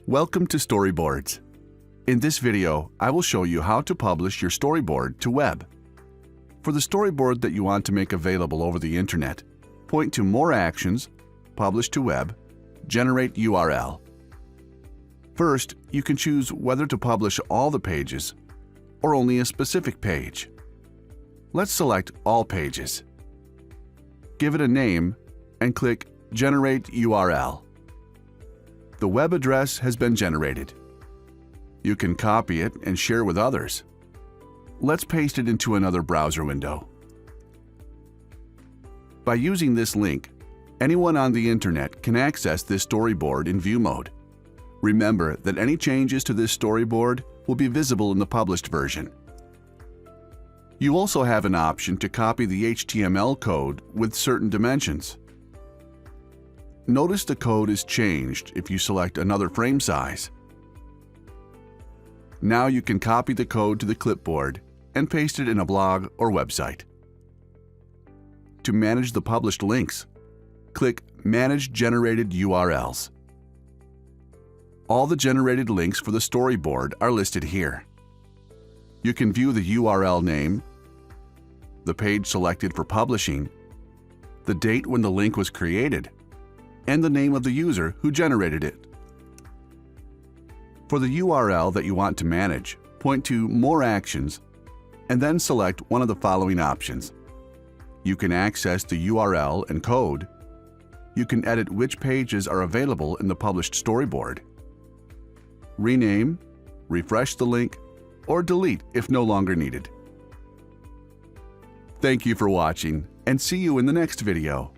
Welcome to Storyboards. In this video, I will show you how to publish your storyboard to web. For the storyboard that you want to make available over the internet, point to More Actions, Publish to Web, Generate URL. First, you can choose whether to publish all the pages or only a specific page. Let's select All Pages. Give it a name and click Generate URL. The web address has been generated. You can copy it and share with others. Let's paste it into another browser window. By using this link, anyone on the internet can access this storyboard in view mode. Remember that any changes to this storyboard will be visible in the published version. You also have an option to copy the HTML code with certain dimensions. Notice the code is changed if you select another frame size. Now you can copy the code to the clipboard and paste it in a blog or website. To manage the published links, click Manage Generated URLs. All the generated links for the storyboard are listed here. You can view the URL name, the page selected for publishing, the date when the link was created, and the name of the user who generated it. For the URL that you want to manage, point to More Actions and then select one of the following options. You can access the URL and code. You can edit which pages are available in the published storyboard. Rename, refresh the link, or delete if no longer needed. Thank you for watching, and see you in the next video.